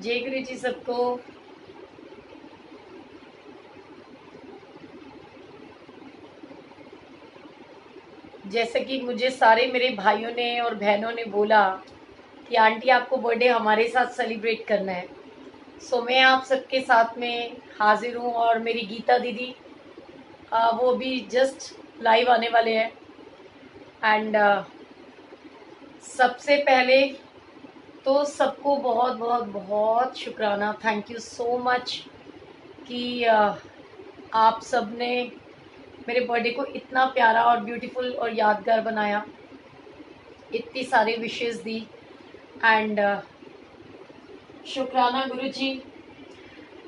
जय गुरु जी सबको। जैसे कि मुझे सारे मेरे भाइयों ने और बहनों ने बोला कि आंटी आपको बर्थडे हमारे साथ सेलिब्रेट करना है, सो मैं आप सबके साथ में हाजिर हूँ। और मेरी गीता दीदी वो भी जस्ट लाइव आने वाले हैं। एंड सबसे पहले तो सबको बहुत बहुत बहुत शुक्राना, थैंक यू सो मच कि आप सब ने मेरे बर्थडे को इतना प्यारा और ब्यूटीफुल और यादगार बनाया, इतनी सारी विशेस दी। एंड शुक्राना गुरु जी।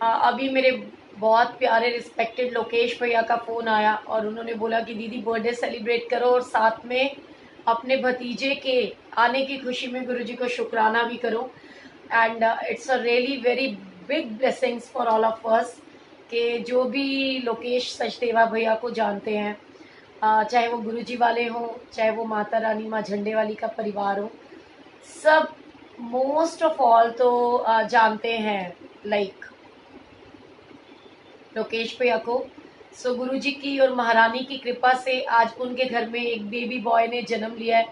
अभी मेरे बहुत प्यारे रिस्पेक्टेड लोकेश भैया का फ़ोन आया और उन्होंने बोला कि दीदी बर्थडे सेलिब्रेट करो और साथ में अपने भतीजे के आने की खुशी में गुरु जी को शुक्राना भी करो। And it's a really very big blessings for all of us कि जो भी लोकेश सचदेवा भैया को जानते हैं, चाहे वो गुरुजी वाले हों, चाहे वो माता रानी माँ झंडे वाली का परिवार हो, सब मोस्ट ऑफ ऑल तो जानते हैं लाइक लोकेश भैया को। सो गुरुजी की और महारानी की कृपा से आज उनके घर में एक बेबी बॉय ने जन्म लिया है।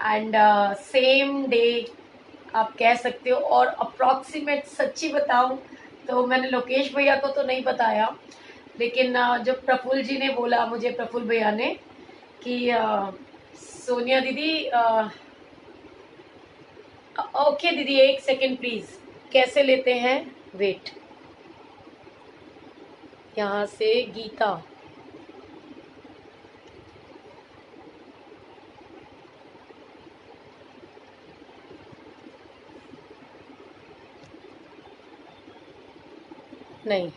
एंड सेम डे आप कह सकते हो। और अप्रॉक्सीमेट सच्ची बताऊं तो मैंने लोकेश भैया को तो नहीं बताया, लेकिन जब प्रफुल्ल जी ने बोला मुझे, प्रफुल्ल भैया ने, कि सोनिया दीदी, ओके दीदी एक सेकेंड प्लीज, कैसे लेते हैं, वेट, यहाँ से गीता, नहीं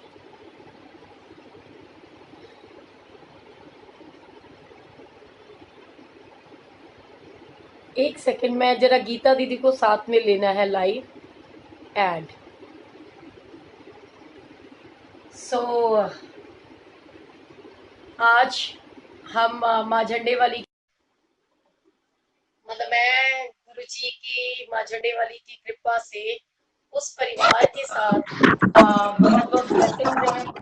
एक सेकेंड, मैं जरा गीता दीदी को साथ में लेना है लाइव एड। सो आज हम माँ झंडे वाली, मतलब मैं गुरु जी की माँ झंडे वाली की कृपा से उस परिवार के साथ बहुत बहुत ब्लेसिंग्स हैं।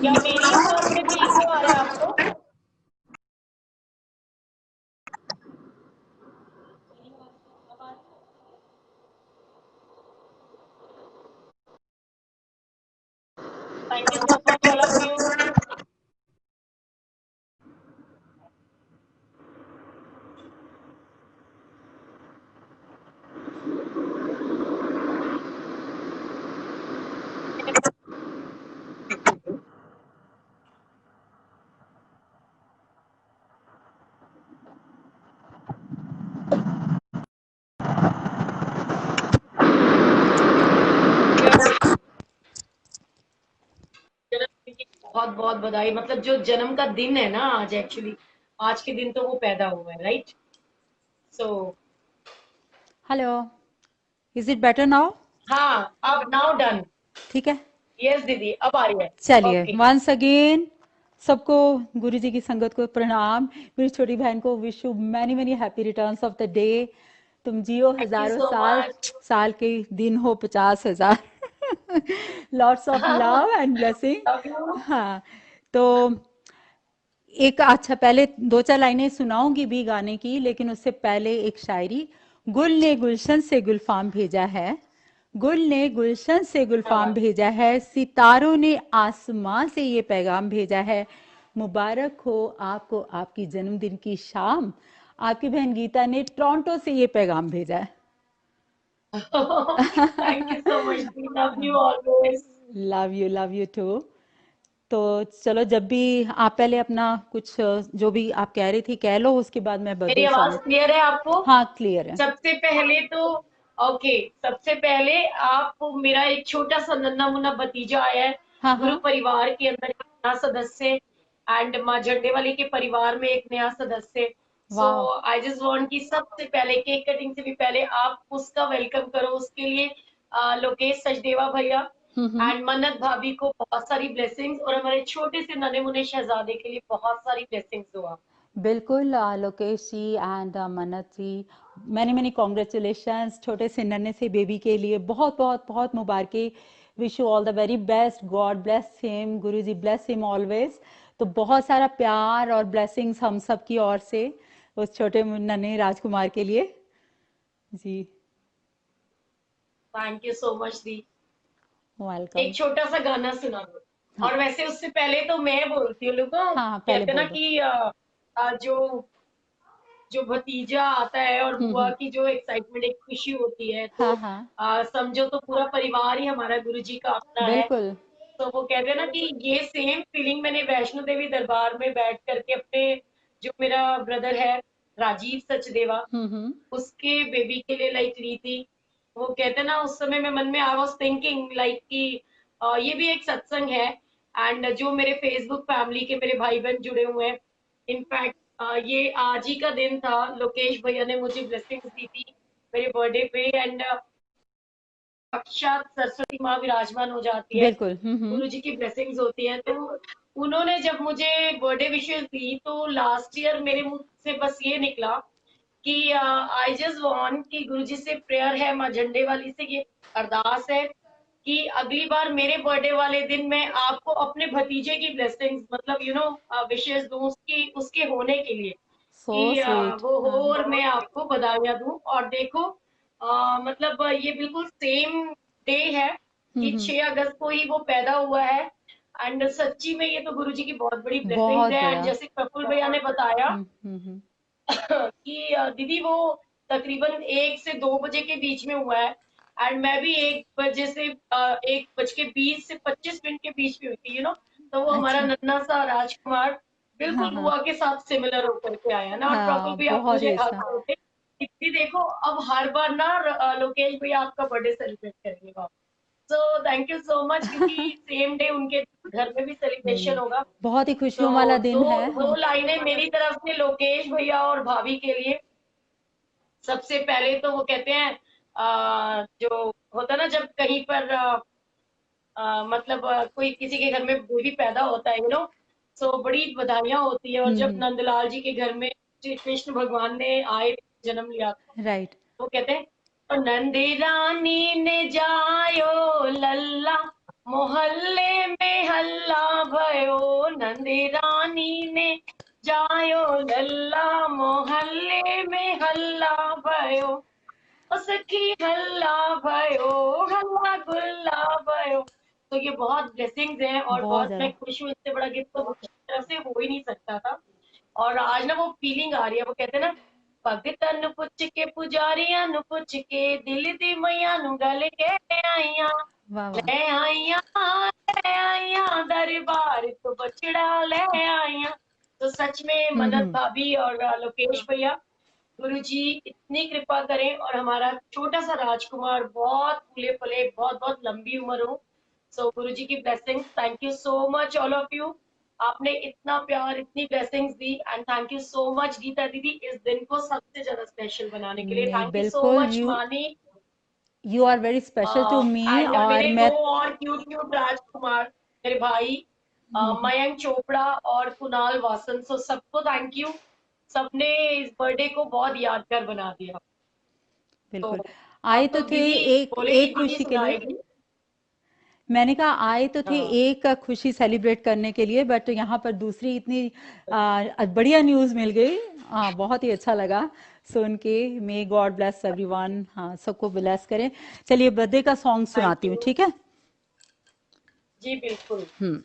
क्या मेरी आवाज में भी इशू आ रहा है आपको? Thank you so much all of you. बहुत बहुत बधाई। मतलब जो जन्म का दिन है ना आज, एक्चुअली आज के दिन तो वो पैदा हुआ है, right? So hello, is it better now? हाँ, अब नाउ डन। ठीक है। यस दीदी, अब आ रही है। चलिए, ओके। वंस अगेन सबको गुरु जी की संगत को प्रणाम। मेरी छोटी बहन को wish you many many happy returns of the day. तुम जियो थैंक यू हजारों सो साल, मच। साल के दिन हो 50,000। Lots of love and blessing. Love you. हाँ, तो एक अच्छा, पहले दो चार लाइनें सुनाऊंगी भी गाने की, लेकिन उससे पहले एक शायरी। गुल ने गुलशन से गुलफाम भेजा है, गुल ने गुलशन से क्या गुलफाम बात। भेजा है, सितारों ने आसमां से ये पैगाम भेजा है। मुबारक हो आपको आपकी जन्मदिन की शाम। आपकी बहन गीता ने टोरंटो से ये पैगाम भेजा थैंक यू है। सो मच दी, love you always. Love you too. तो चलो, जब भी आप पहले अपना कुछ जो भी आप कह रही थी कह लो, उसके बाद मैं मेरी बर्थडे आवाज सॉन्ग। क्लियर है आपको? हाँ, क्लियर है। सबसे पहले तो ओके, सबसे पहले आप, मेरा एक छोटा सा नन्हा मुन्ना भतीजा आया है हाँ गुरु हाँ। परिवार के अंदर, एक नया सदस्य। एंड माँ झंडे वाली के परिवार में एक नया सदस्य। सो वाह। आई जस्ट वांट कि सबसे पहले केक कटिंग से भी पहले आप उसका वेलकम करो। उसके लिए लोकेश सचदेवा भैया हम्म। एंड मन्नत भाभी को बहुत सारी ब्लेसिंग्स, और हमारे छोटे से नन्हे मुन्ने शहजादे के लिए बहुत सारी ब्लेसिंग्स दो आप। बिल्कुल, लोकेश जी एंड मन्नत जी, मैनी मैनी कॉन्ग्रेचुलेशंस। छोटे से नन्हे से बेबी के लिए बहुत बहुत बहुत मुबारकें। Wish you all the very best. God bless him, Guru ji bless him always. तो बहुत सारा प्यार और ब्लेसिंग्स हम सब की ओर से उस छोटे नन्हे राजकुमार के लिए। जी। थैंक यू सो मच दी। वेलकम। एक छोटा सा गाना सुना दो। हाँ और वैसे उससे पहले तो मैं बोलती हूँ लोगों, हाँ हाँ, पहले कहते ना बोल दो। कि जो जो भतीजा आता है और बुआ हम्म। की जो एक्साइटमेंट, एक खुशी होती है, तो हाँ हाँ। समझो तो पूरा परिवार ही हमारा गुरु जी का अपना है। बिल्कुल। तो वो कहते हैं ना कि ये सेम फीलिंग मैंने वैष्णो देवी दरबार में बैठ करके अपने, जो मेरा ब्रदर है राजीव सचदेवा, हम्म। उसके बेबी के लिए लाइक ली थी। वो कहते हैं ना, उस समय में मन में आई वाज थिंकिंग लाइक कि ये भी एक सत्संग है। एंड जो मेरे फेसबुक फैमिली के मेरे भाई बहन जुड़े हुए हैं, इनफैक्ट ये आज ही का दिन था, लोकेश भैया ने मुझे ब्लेसिंग्स दी थी मेरे बर्थडे पे। एंड साक्षात सरस्वती माँ विराजमान हो जाती है, बिल्कुल। गुरु जी की ब्लेसिंग्स होती है। तो उन्होंने जब मुझे बर्थडे विशेष दी, तो लास्ट ईयर मेरे मुंह से बस ये निकला कि आई जस्ट वांट कि गुरुजी से प्रेयर है, माँ झंडे वाली से ये अरदास है कि अगली बार मेरे बर्थडे वाले दिन मैं आपको अपने भतीजे की ब्लेसिंग्स, मतलब विशेष दूं उसकी, उसके होने के लिए, सो कि स्वीट। वो हो हाँ। और मैं आपको बधाइयां दूं। और देखो मतलब ये बिल्कुल सेम डे है कि हम्म। 6 अगस्त को ही वो पैदा हुआ है। एंड सच्ची में ये तो गुरु जी की बहुत बड़ी ब्लेसिंग्स बहुत है। एंड बड़ा। जैसे प्रफुल्ल भैया ने बताया हम्म। कि दीदी वो तकरीबन 1 से 2 बजे के बीच में हुआ है। एंड मैं भी 1 बजे से 1 बज के 20 से 25 मिनट के बीच में हुई थी, तो वो हमारा अच्छा। नन्हा सा राजकुमार हाँ बिल्कुल हाँ बुआ के साथ सिमिलर होकर के आया ना। और प्रफुल्ल हाँ, भैया आप बहुत मुझे ही अच्छा। हंस रहे थे कि दीदी देखो, अब हर बार ना लोकेश भैया आपका बर्थडे सेलिब्रेट करेंगे। सो थैंक यू सो मच, क्योंकि सेम डे उनके घर में भी नहीं सेलिब्रेशन नहीं, होगा। बहुत ही खुशियों तो वाला दिन दो है दो हम। लाइनें मेरी तरफ से लोकेश भैया और भाभी के लिए। सबसे पहले तो वो कहते हैं जो होता ना जब कहीं पर मतलब कोई किसी के घर में बेबी पैदा होता है, सो बड़ी बधाइयां होती है। और जब नंदलाल जी के घर में श्री कृष्ण भगवान ने आए, जन्म लिया, राइट। वो कहते हैं, "तो नंदी रानी ने जायो लल्ला, मोहल्ले में हल्ला भयो, नंदी रानी ने जायो लल्ला, मोहल्ले में हल्ला भयो, ओ सखी हल्ला भयो, हल्ला गुल्ला भयो।" तो ये बहुत ब्लेसिंग्स हैं और बहुत बहुत ज़्यादा। मैं खुश हूँ। इससे बड़ा गिफ्ट तो दूसरी तरफ से हो ही नहीं सकता था। और आज ना वो फीलिंग आ रही है। वो कहते हैं ना, भगतन नु पुछ के पुजारियां नु पुछ के, दिल दी मैया नु गल के आईया, वाह वाह। ले आईया, ले आईया दरबार तो बछड़ा ले आईया। तो सच में मन्नत हम्म। भाभी और लोकेश भैया, गुरु जी इतनी कृपा करें और हमारा छोटा सा राजकुमार बहुत फूले फले, बहुत बहुत लंबी उम्र हो। सो गुरु जी की blessings, thank you so much all of you. आपने इतना प्यार, इतनी ब्लेसिंग्स दी, and thank you so much Geeta didi इस दिन को सबसे ज्यादा स्पेशल बनाने के लिए। नहीं थैंक यू सो बिल्कुल, मच मानी। You are very special to me. And और मेरे दो मैं और क्यूट क्यूट राजकुमार, मेरे भाई मयंक चोपड़ा और कुणाल वासन, सो सबको थैंक यू। सबने इस बर्थडे को बहुत यादगार बना दिया। तो बिल्कुल आए अब तो तो थे दीदी एक बोलेगी, एक दीदी खुशी के लिए। सुनाएगी। मैंने कहा आए तो थे हाँ एक खुशी सेलिब्रेट करने के लिए, बट यहाँ पर दूसरी इतनी बढ़िया न्यूज़ मिल गई। बहुत ही अच्छा लगा सुन के। मे गॉड ब्लेस एवरीवन, हाँ सबको ब्लेस करें। चलिए बर्थडे का सॉन्ग थैंक सुनाती हूँ, यू। ठीक है। जी बिल्कुल।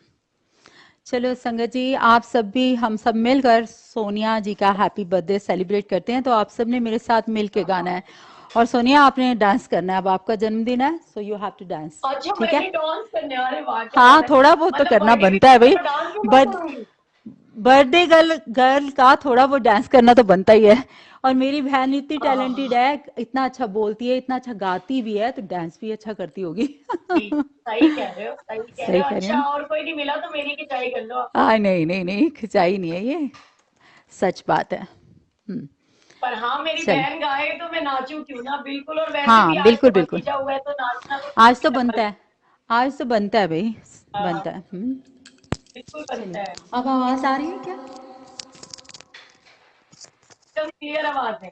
चलो संगत जी, आप सब भी हम सब मिलकर सोनिया जी का हैप्पी बर्थडे सेलिब्रेट करते हैं। तो आप सब ने मेरे साथ मिल के गाना है, और सोनिया आपने डांस करना है। अब आपका जन्मदिन है, so you have to dance, अच्छा ठीक है। मैंने डांस करने, अरे वाह क्या हाँ बात है। थोड़ा बहुत तो मतलब करना बर्थडे भी बनता है भाई। डांस भी मैं बट करूंगी। बर्थडे गर्ल गर्ल का थोड़ा वो डांस करना तो बनता ही है। और मेरी बहन इतनी हाँ हाँ टैलेंटेड हाँ। है, इतना अच्छा बोलती है, इतना अच्छा गाती भी है, तो डांस भी अच्छा करती होगी। सही सही कह रहे हो, सही कह रहे सही हो। कह रही अच्छा हूँ और कोई नहीं मिला तो मेरी खिंचाई कर लो आप। ना। नहीं नहीं नहीं, खिंचाई नहीं है ये, सच बात है। हम्म। पर हाँ मेरी चल, बहन गाए तो मैं नाचूं क्यों ना, बिल्कुल। और वैसे भी हाँ आज तो बिल्कुल बिल्कुल। भतीजा हुआ है तो नाचना तो आज सबकी तो बनता बनता है, आज तो बनता है भाई, है। हाँ, बनता है। बिल्कुल चलिए, बनता है। अब आवाज आ रही है क्या? एकदम क्लियर आवाज है।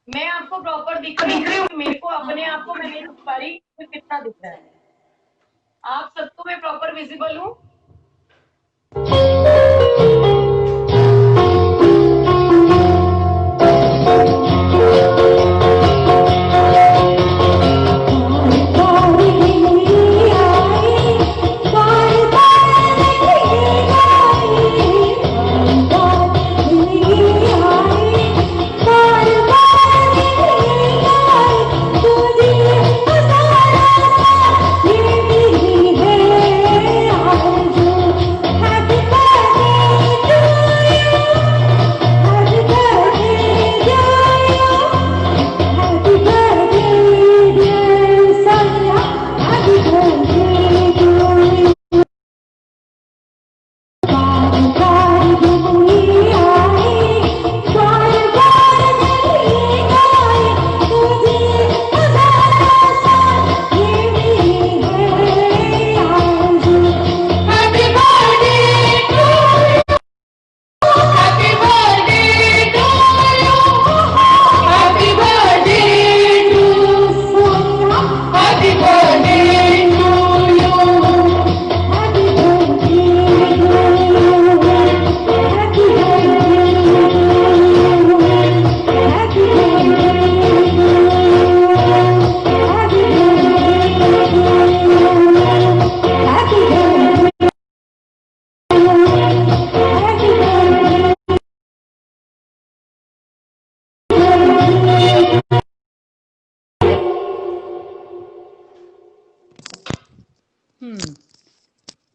मैं आपको प्रॉपर दिख रही हूँ, क्योंकि मेरे को अपने आप को मैं नहीं दिख पा रही तो कितना दिख रहा है। आप सबको मैं प्रॉपर विजिबल हूँ।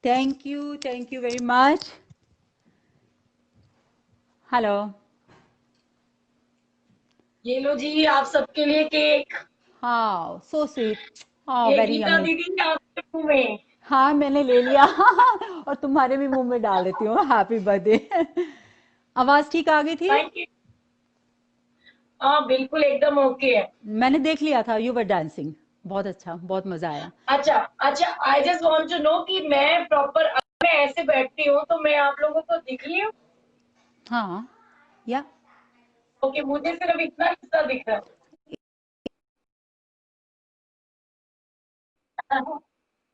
Thank you very much. Hello. ये लो जी आप सबके लिए केक। हाँ सो स्वीट, हाँ ये वेरी गीता यमी। दीदी आपके मुंह में। हाँ मैंने ले लिया। और तुम्हारे भी मुंह में डाल देती हूँ, हैप्पी बर्थडे। आवाज ठीक आ गई थी? Thank you. हाँ बिल्कुल एकदम ओके है। मैंने देख लिया था, यू वर डांसिंग, बहुत अच्छा, बहुत मजा आया। अच्छा अच्छा, I just want to know कि मैं प्रॉपर, मैं ऐसे बैठती हूँ तो मैं आप लोगों को दिख रही हूँ? हाँ या ओके, मुझे सिर्फ इतना हिस्सा दिख रहा है।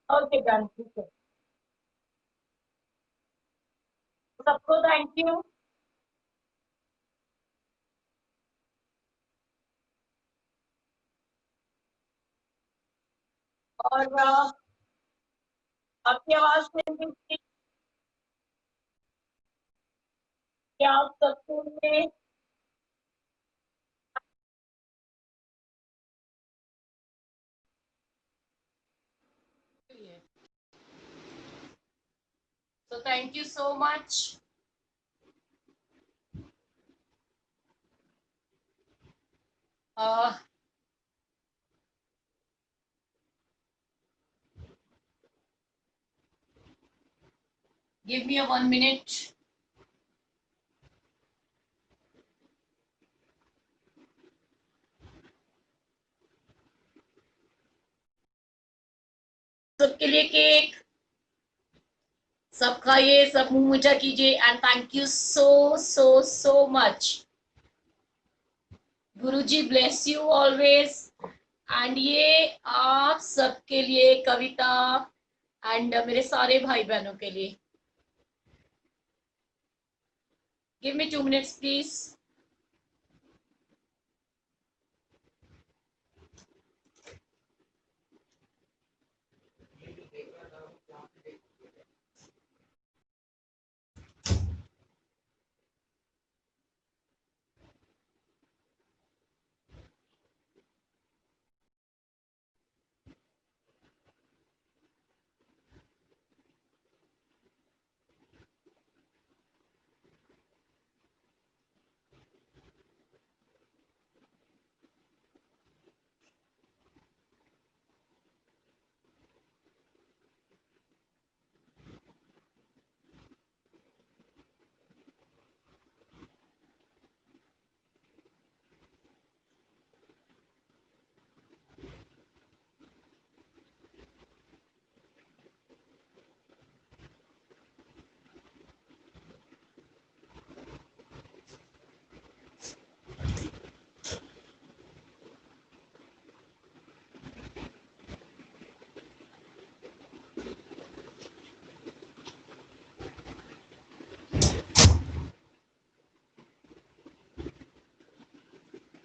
ओके डन, ठीक है। सबको थैंक यू। और आपकी आवाज नहीं थी कि आप सबको में। So thank you so much. Uh, Give me a 1 minute. सबके लिए केक, सब खाइए, सब मुंह मीठा कीजिए and thank you so so so much. Guruji bless you always. And ये आप सबके लिए कविता एंड मेरे सारे भाई बहनों के लिए। Give me 2 minutes please.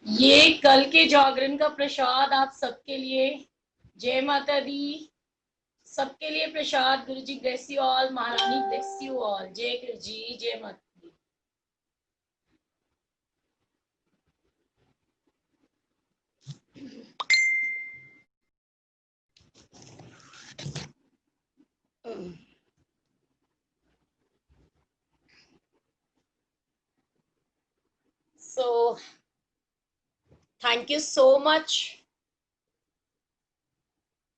ये कल के जागरण का प्रसाद आप सबके लिए। जय माता दी। सबके लिए प्रसाद। Guru ji bless you all. Maharani bless you all. जय गुरु जी, जय माता दी। So thank you so much.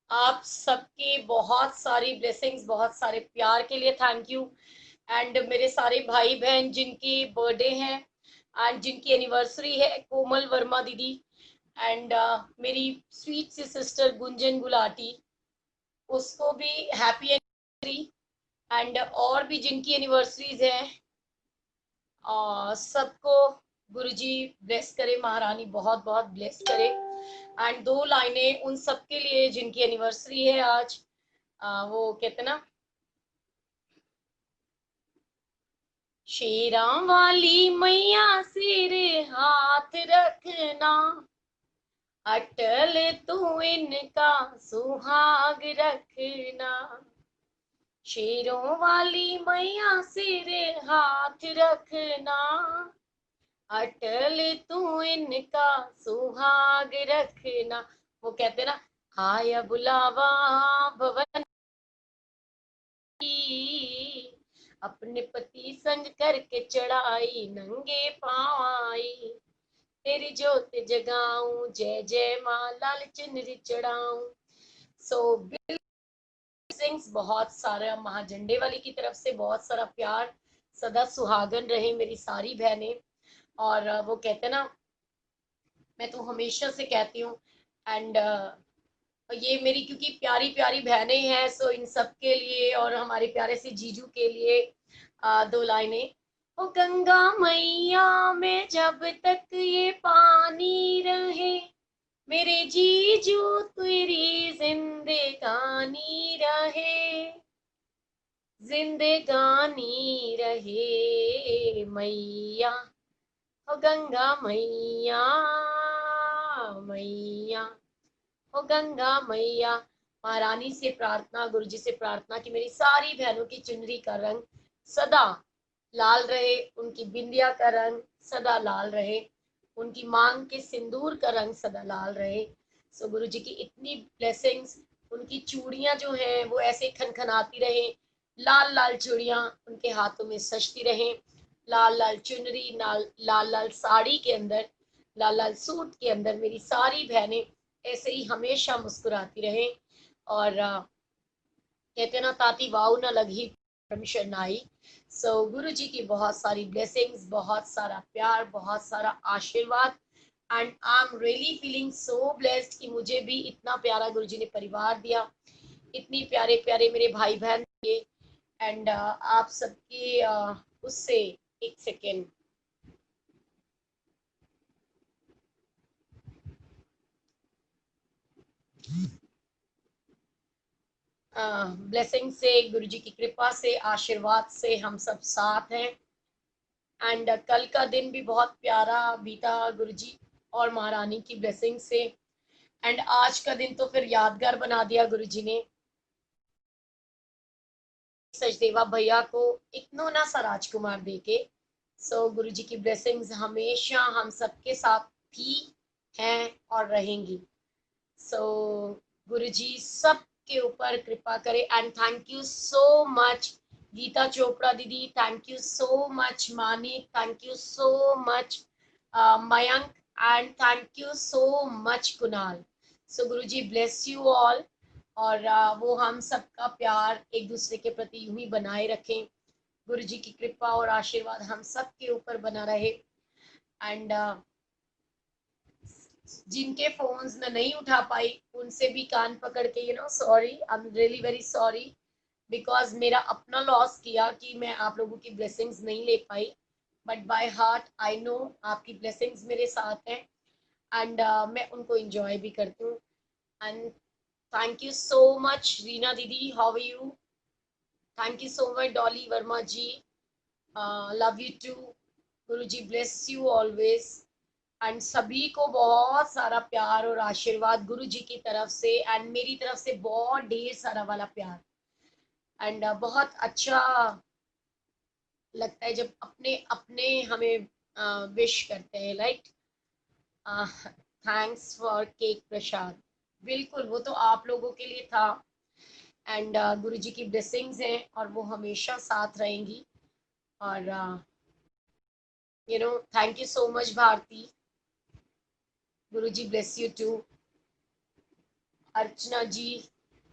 आप सबकी बहुत सारी ब्लेसिंग्स, बहुत सारे प्यार के लिए थैंक यू। एंड मेरे सारे भाई बहन जिनकी बर्थडे है एंड जिनकी एनिवर्सरी है, कोमल वर्मा दीदी एंड मेरी स्वीट सी सिस्टर गुंजन गुलाटी, उसको भी हैप्पी एनिवर्सरी। एंड और भी जिनकी एनिवर्सरीज हैं, सबको गुरुजी ब्लेस करे, महारानी बहुत बहुत ब्लेस करे। एंड 2 लाइनें उन सबके लिए जिनकी एनिवर्सरी है आज। वो कहते ना, शेरा वाली मैया सिर हाथ रखना, अटल तू इनका सुहाग रखना। शेरों वाली मैया सिर हाथ रखना, अटल तू इनका सुहाग रखना। वो कहते ना, आया बुलावा भवन की, अपने पति संग करके चढ़ाई नंगे पाँव आई। तेरी जोत जगाऊं, जय जय माँ, लाल चुनरी चढ़ाऊं। सो ब्लेसिंग्स बहुत सारा, महाझंडे वाली की तरफ से बहुत सारा प्यार। सदा सुहागन रहे मेरी सारी बहनें। और वो कहते ना, मैं तो हमेशा से कहती हूँ एंड ये मेरी क्योंकि प्यारी प्यारी बहनें हैं, सो इन सब के लिए और हमारे प्यारे से जीजू के लिए 2 लाइनें। ओ गंगा मैया में जब तक ये पानी रहे, मेरे जीजू तेरी जिंदगानी रहे, जिंदगानी रहे मैया। ओ गंगा मैया, मैया, ओ गंगा मैया। महारानी से प्रार्थना, गुरुजी से प्रार्थना कि मेरी सारी बहनों की चुनरी का रंग सदा लाल रहे, उनकी बिंदिया का रंग सदा लाल रहे, उनकी मांग के सिंदूर का रंग सदा लाल रहे। सो गुरुजी की इतनी ब्लेसिंग्स, उनकी चूड़ियां जो हैं वो ऐसे खनखनाती रहे, लाल लाल चूड़ियां उनके हाथों में सजती रहे, लाल लाल चुनरी, लाल लाल साड़ी के अंदर, लाल लाल सूट के अंदर मेरी सारी बहनें ऐसे ही हमेशा मुस्कुराती रहे। और कहते ना, ताती वाव न लगी फ्रॉम शनाई। सो गुरु जी की बहुत सारी ब्लेसिंग्स, बहुत सारा प्यार, बहुत सारा आशीर्वाद, and I am really feeling so blessed कि मुझे भी इतना प्यारा गुरु जी ने परिवार दिया, इतनी प्यारे प्यारे मेरे भाई बहन दिए। एंड आप सबके उससे एक सेकेंड, ब्लेसिंग से, गुरु जी की कृपा से, आशीर्वाद से हम सब साथ हैं। एंड कल का दिन भी बहुत प्यारा बीता गुरु जी और महारानी की ब्लेसिंग से। एंड आज का दिन तो फिर यादगार बना दिया गुरु जी ने। सचदेवा भैया को इतना ना सा राजकुमार देके। सो गुरु जी की ब्लेसिंग्स हमेशा हम सबके साथ थी, हैं और रहेंगी। सो गुरु जी सबके ऊपर कृपा करे। And thank you so much Geeta Chopra दीदी, thank you so much Manik, thank you so much Mayank, and thank you so much Kunal. So Guru ji bless you all, और वो हम सबका प्यार एक दूसरे के प्रति यूं ही बनाए रखें। गुरु जी की कृपा और आशीर्वाद हम सबके ऊपर बना रहे। एंड जिनके फोन्स मैं नहीं उठा पाई उनसे भी कान पकड़ के sorry, I am really very sorry, because मेरा अपना लॉस किया कि मैं आप लोगों की ब्लेसिंग्स नहीं ले पाई। But by heart I know आपकी ब्लेसिंग्स मेरे साथ हैं, एंड मैं उनको एंजॉय भी करती हूँ। And thank you so much Reena दीदी, how are you? Thank you so much Dolly Verma ji, love you too. Guru ji bless you always. And सभी को बहुत सारा प्यार और आशीर्वाद गुरु जी की तरफ से, एंड मेरी तरफ से बहुत ढेर सारा वाला प्यार। एंड बहुत अच्छा लगता है जब अपने अपने हमें विश करते हैं, लाइक थैंक्स फॉर केक प्रसाद। बिल्कुल, वो तो आप लोगों के लिए था। एंड गुरु जी की ब्लेसिंग्स हैं और वो हमेशा साथ रहेंगी। और thank you so much Bharti, Guru ji bless you too. Archana ji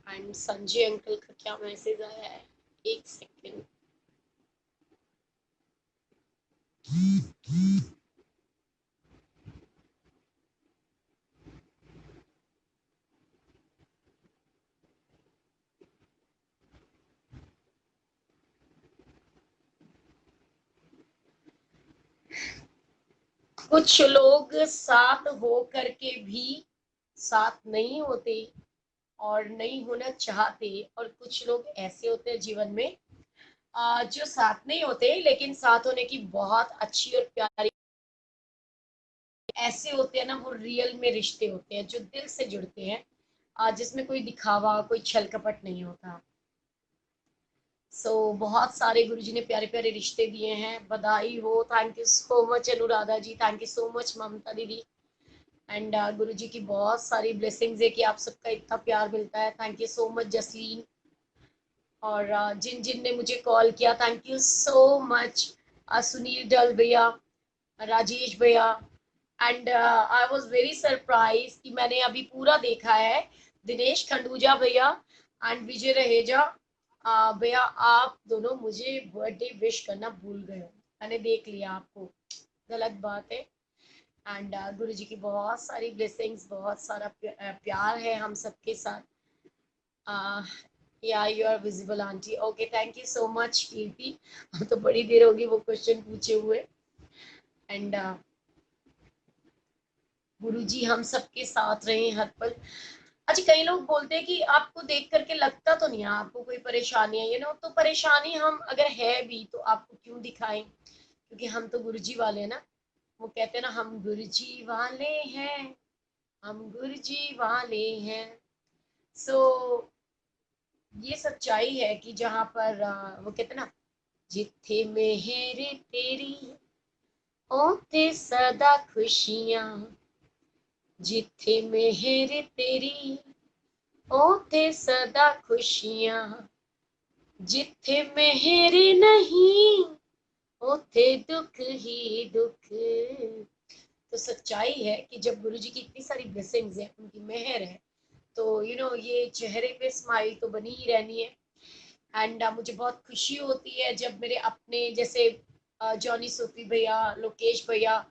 and Sanjay uncle का क्या मैसेज आया है, एक सेकेंड। कुछ लोग साथ हो करके भी साथ नहीं होते और नहीं होना चाहते, और कुछ लोग ऐसे होते हैं जीवन में जो साथ नहीं होते लेकिन साथ होने की बहुत अच्छी और प्यारी ऐसे होते हैं ना, वो रियल में रिश्ते होते हैं जो दिल से जुड़ते हैं, जिसमें कोई दिखावा, कोई छल कपट नहीं होता। बहुत सारे गुरुजी ने प्यारे प्यारे रिश्ते दिए हैं, बधाई हो। Thank you so much Anuradha ji, thank you so much Mamta दीदी। एंड गुरु जी की बहुत सारी ब्लेसिंग्स है कि आप सबका इतना प्यार मिलता है। Thank you so much Jasleen. और जिन जिन ने मुझे कॉल किया, thank you so much. Sunil Dall भैया, राजेश भैया। And I was very surprise कि मैंने अभी पूरा देखा है। दिनेश खंडूजा भैया एंड विजय रहेजा भैया, आप दोनों मुझे बर्थडे विश करना भूल गए हो। मैंने देख लिया आपको, गलत बात है। एंड गुरु जी की बहुत सारी ब्लेसिंग्स, बहुत सारा प्यार है हम सबके साथ। Yeah you are visible aunty, okay, thank you so much Kirti. तो बड़ी देर होगी वो क्वेश्चन पूछे हुए। एंड गुरु जी हम सबके साथ रहे हर पल। अच्छा, कई लोग बोलते हैं कि आपको देख करके लगता तो नहीं है आपको कोई परेशानी है, तो परेशानी हम अगर है भी तो आपको क्यों दिखाएं, क्योंकि हम तो गुरुजी वाले हैं ना। वो कहते हैं ना, हम गुरुजी वाले हैं, हम गुरुजी वाले हैं। सो ये सच्चाई है कि जहाँ पर वो कहते हैं ना, जिथे मेहर तेरी ओते सदा खुशियां, जिथे मेहर तेरी ओते सदा खुशियां, जिथे मेहर नहीं ओथे दुख ही दुख। तो सच्चाई है कि जब गुरु जी की इतनी सारी ब्लेसिंग्स हैं, उनकी मेहर है, तो ये चेहरे पे स्माइल तो बनी ही रहनी है। एंड मुझे बहुत खुशी होती है जब मेरे अपने जैसे जॉनी सूफी भैया, लोकेश भैया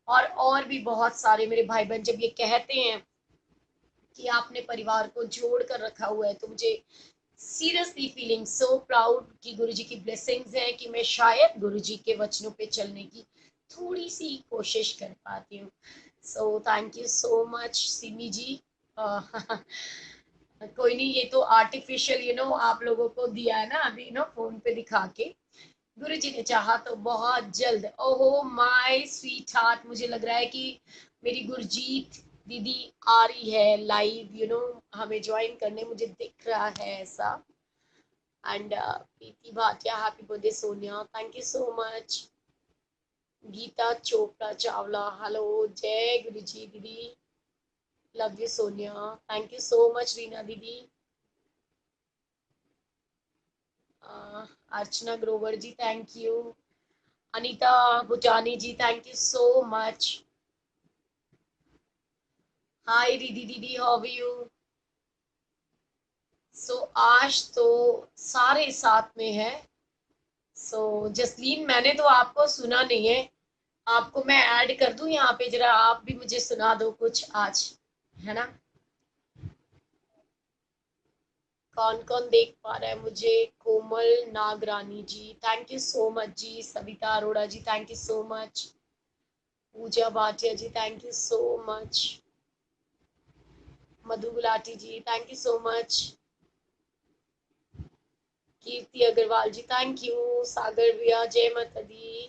और भी बहुत सारे मेरे भाई बहन जब ये कहते हैं कि आपने परिवार को जोड़ कर रखा हुआ है, तो मुझे सीरियसली फीलिंग सो प्राउड कि गुरुजी की ब्लेसिंग्स है कि मैं शायद गुरुजी के वचनों पे चलने की थोड़ी सी कोशिश कर पाती हूँ। So thank you so much Simi ji. कोई नहीं, ये तो आर्टिफिशियल आप लोगों को दिया है ना अभी फोन पे दिखा के। गुरुजी ने चाहा तो बहुत जल्द, ओहो माय स्वीट हार्ट, मुझे लग रहा है कि मेरी गुरजीत दीदी आ रही है लाइव हमें ज्वाइन करने, मुझे दिख रहा है ऐसा। And Preeti Bhatia, happy birthday Sonia, thank you so much. Geeta Chopra Chawla, hello, जय गुरुजी दीदी, love you Sonia, thank you so much Reena दीदी। Archana Grover ji, thank you. Anita Bhutani ji, thank you so much. Hi Ridhi दीदी, हाउ आर यू? सो आज तो सारे साथ में है। सो जसलीन, मैंने तो आपको सुना नहीं है, आपको मैं ऐड कर दूं यहाँ पे, जरा आप भी मुझे सुना दो कुछ आज, है ना? कौन कौन देख पा रहा है मुझे? Komal Nagrani ji, thank you so much जी। Savita Arora ji, thank you so much. Pooja Bhatia ji, thank you so much. Madhu Gulati ji, thank you so much. Kirti Agarwal ji, thank you. Sagar भैया, जय माता दी।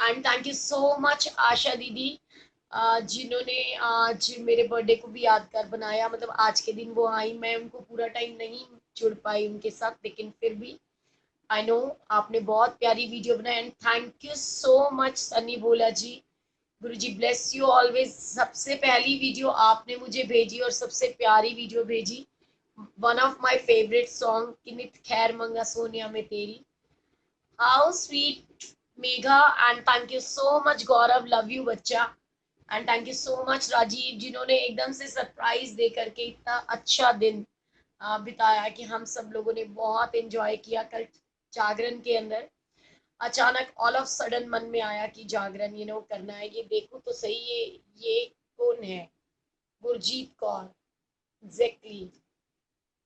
And thank you so much Asha दीदी, जिन्होंने आज मेरे बर्थडे को भी यादगार बनाया। मतलब आज के दिन वो आई, मैं उनको पूरा टाइम नहीं जुड़ पाई उनके साथ, लेकिन फिर भी आई नो आपने बहुत प्यारी वीडियो बनाई। And thank you so much Sunny बोला जी, गुरु जी ब्लेस यू ऑलवेज। सबसे पहली वीडियो आपने मुझे भेजी और सबसे प्यारी वीडियो भेजी, one of my favourite song, किनित खैर मंगा सोनिया में तेरी। How sweet Megha, and thank you so much Gaurav, love you बच्चा। And thank you so much Rajiv, जिन्होंने एकदम से सरप्राइज दे करके इतना अच्छा दिन बिताया कि हम सब लोगों ने बहुत एंजॉय किया कल जागरण के अंदर। अचानक ऑल ऑफ सडन मन में आया कि जागरण करना है। ये देखो तो सही, ये कौन है? गुरजीत कौर, एग्जैक्टली।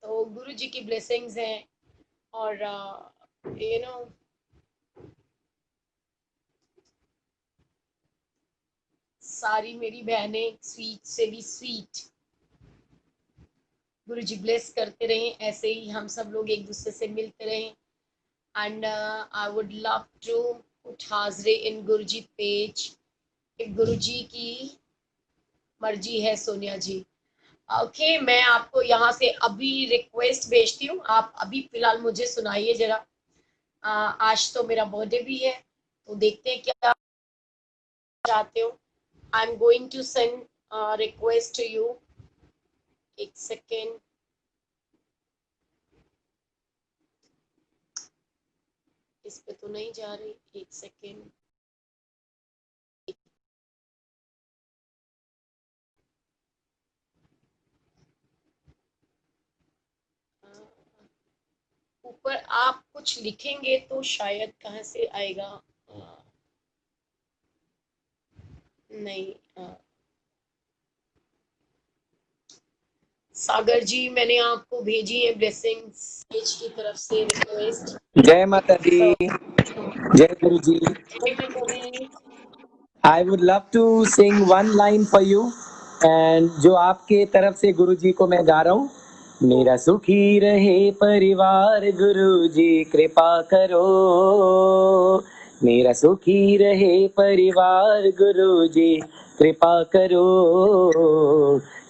तो गुरु जी की ब्लेसिंग्स हैं, और यू नो सारी मेरी बहनें स्वीट से भी स्वीट। गुरु जी ब्लेस करते रहें, ऐसे ही हम सब लोग एक दूसरे से मिलते रहें। And I would love to put हाजरे in Guruji page, if Guruji की मर्जी है सोनिया जी। ओके मैं आपको यहाँ से अभी रिक्वेस्ट भेजती हूँ, आप अभी फिलहाल मुझे सुनाइए जरा। आज तो मेरा बर्थडे भी है, तो देखते हैं क्या चाहते हो। I am going to send request to you, एक सेकेंड। इस पे तो नहीं जा रही, एक सेकेंड। ऊपर आप कुछ लिखेंगे तो शायद कहाँ से आएगा। नहीं, सागर जी मैंने आपको भेजी है ब्लेसिंग्स पेज की तरफ से रिक्वेस्ट। जय माता दी, जय गुरु ji. I would love to sing one line for you, and जो आपके तरफ से गुरु जी को मैं गा रहा हूँ। मेरा सुखी रहे परिवार गुरु जी कृपा करो, मेरा सुखी रहे परिवार गुरु जी कृपा करो,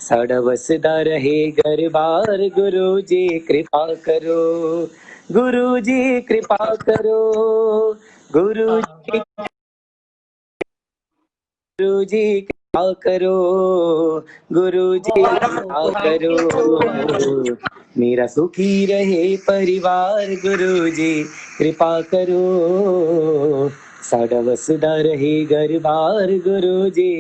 साड़ा वसदा रहे घर बार गुरु जी कृपा करो, गुरु जी कृपा करो, गुरु जी, गुरु जी कृपा करो, गुरु जी कृपा करो, मेरा सुखी रहे परिवार गुरु जी कृपा करो, साड़ा वसदा रहे घर बार गुरु जी